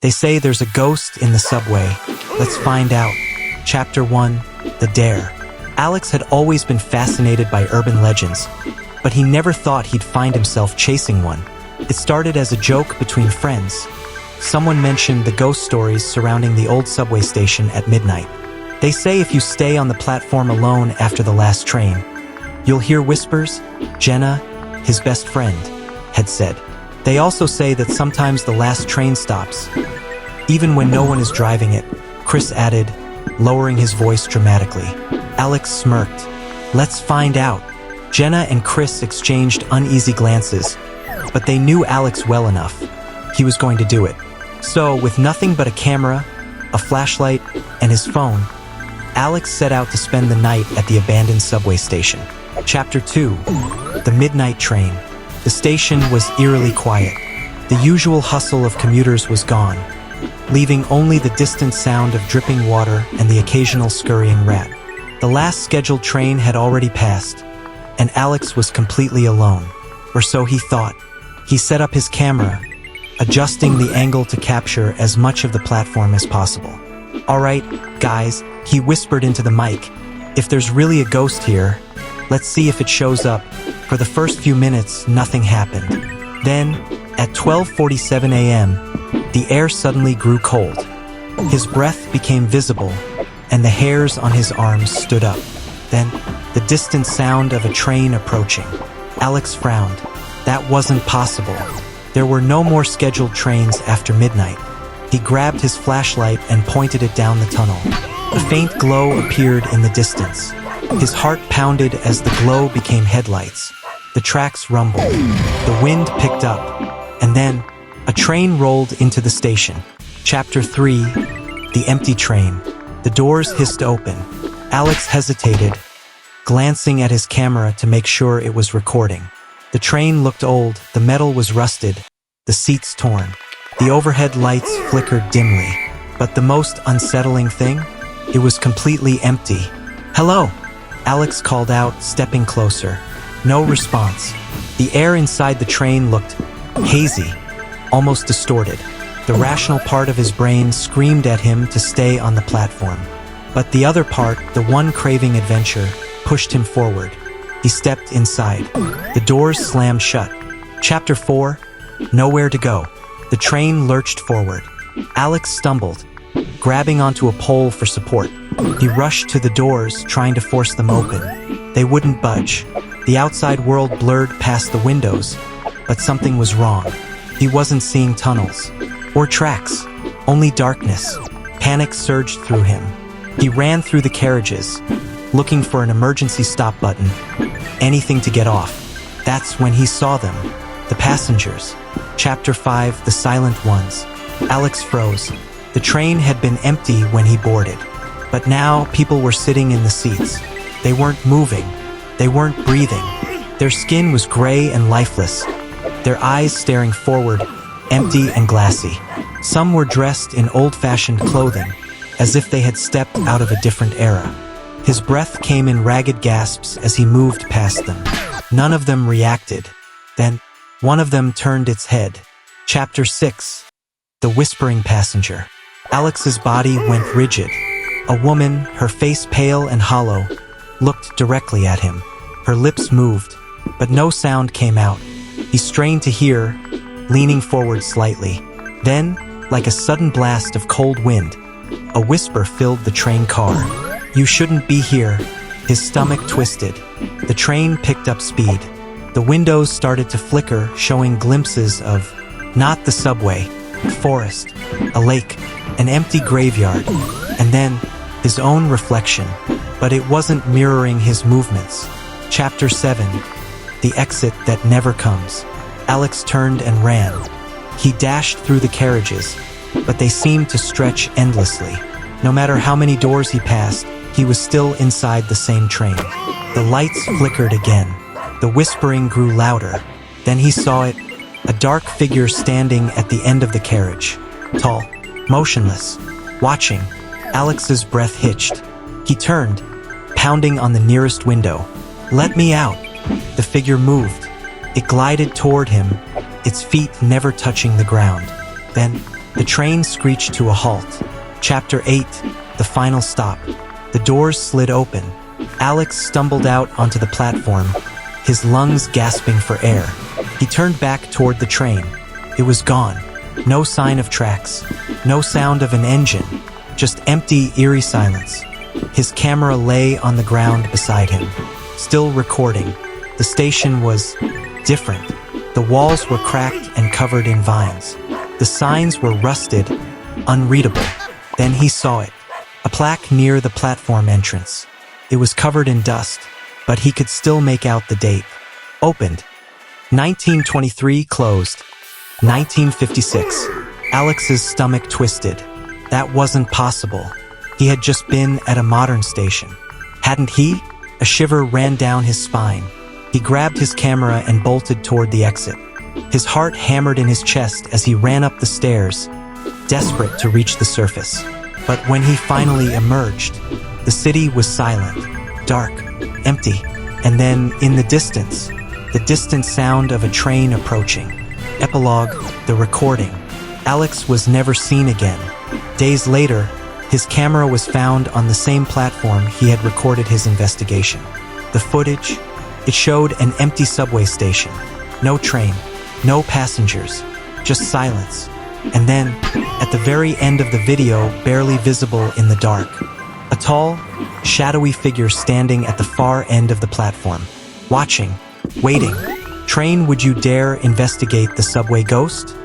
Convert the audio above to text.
They say there's a ghost in the subway. Let's find out. Chapter 1, The Dare. Alex had always been fascinated by urban legends, but he never thought he'd find himself chasing one. It started as a joke between friends. Someone mentioned the ghost stories surrounding the old subway station at midnight. They say if you stay on the platform alone after the last train, you'll hear whispers. Jenna, his best friend, had said. They also say that sometimes the last train stops, even when no one is driving it, Chris added, lowering his voice dramatically. Alex smirked. Let's find out. Jenna and Chris exchanged uneasy glances, but they knew Alex well enough. He was going to do it. So, with nothing but a camera, a flashlight, and his phone, Alex set out to spend the night at the abandoned subway station. Chapter 2, The Midnight Train. The station was eerily quiet. The usual hustle of commuters was gone, leaving only the distant sound of dripping water and the occasional scurrying rat. The last scheduled train had already passed, and Alex was completely alone, or so he thought. He set up his camera, adjusting the angle to capture as much of the platform as possible. "All right, guys," he whispered into the mic. "If there's really a ghost here, let's see if it shows up." For the first few minutes, nothing happened. Then, at 12:47 a.m., the air suddenly grew cold. His breath became visible, and the hairs on his arms stood up. Then, the distant sound of a train approaching. Alex frowned. That wasn't possible. There were no more scheduled trains after midnight. He grabbed his flashlight and pointed it down the tunnel. A faint glow appeared in the distance. His heart pounded as the glow became headlights. The tracks rumbled. The wind picked up. And then, a train rolled into the station. Chapter 3, The Empty Train. The doors hissed open. Alex hesitated, glancing at his camera to make sure it was recording. The train looked old, the metal was rusted, the seats torn. The overhead lights flickered dimly. But the most unsettling thing? It was completely empty. "Hello!" Alex called out, stepping closer. No response. The air inside the train looked hazy, almost distorted. The rational part of his brain screamed at him to stay on the platform. But the other part, the one craving adventure, pushed him forward. He stepped inside. The doors slammed shut. Chapter 4, Nowhere to Go. The train lurched forward. Alex stumbled, grabbing onto a pole for support. He rushed to the doors, trying to force them open. They wouldn't budge. The outside world blurred past the windows, but something was wrong. He wasn't seeing tunnels or tracks, only darkness. Panic surged through him. He ran through the carriages, looking for an emergency stop button, anything to get off. That's when he saw them, the passengers. Chapter 5, The Silent Ones. Alex froze. The train had been empty when he boarded, but now people were sitting in the seats. They weren't moving. They weren't breathing. Their skin was gray and lifeless, their eyes staring forward, empty and glassy. Some were dressed in old-fashioned clothing, as if they had stepped out of a different era. His breath came in ragged gasps as he moved past them. None of them reacted. Then, one of them turned its head. Chapter 6, The Whispering Passenger. Alex's body went rigid. A woman, her face pale and hollow, looked directly at him. Her lips moved, but no sound came out. He strained to hear, leaning forward slightly. Then, like a sudden blast of cold wind, a whisper filled the train car. "You shouldn't be here." His stomach twisted. The train picked up speed. The windows started to flicker, showing glimpses of not the subway, a forest, a lake, an empty graveyard, and then his own reflection. But it wasn't mirroring his movements. Chapter 7, The Exit That Never Comes. Alex turned and ran. He dashed through the carriages, but they seemed to stretch endlessly. No matter how many doors he passed, he was still inside the same train. The lights flickered again. The whispering grew louder. Then he saw it, a dark figure standing at the end of the carriage. Tall, motionless, watching. Alex's breath hitched. He turned, pounding on the nearest window. "Let me out!" The figure moved. It glided toward him, its feet never touching the ground. Then, The train screeched to a halt. Chapter 8, the final stop. The doors slid open. Alex stumbled out onto the platform, his lungs gasping for air. He turned back toward the train. It was gone. No sign of tracks. No sound of an engine. Just empty, eerie silence. His camera lay on the ground beside him, still recording. The station was different. The walls were cracked and covered in vines. The signs were rusted, unreadable. Then he saw it. A plaque near the platform entrance. It was covered in dust, but he could still make out the date. Opened. 1923 closed. 1956. Alex's stomach twisted. That wasn't possible. He had just been at a modern station. Hadn't he? A shiver ran down his spine. He grabbed his camera and bolted toward the exit. His heart hammered in his chest as he ran up the stairs, desperate to reach the surface. But when he finally emerged, the city was silent, dark, empty, and then, in the distance, the distant sound of a train approaching. Epilogue, the recording. Alex was never seen again. Days later, his camera was found on the same platform he had recorded his investigation. The footage, it showed an empty subway station. No train, no passengers, just silence. And then, at the very end of the video, barely visible in the dark, a tall, shadowy figure standing at the far end of the platform, watching, waiting. Train, would you dare investigate the subway ghost?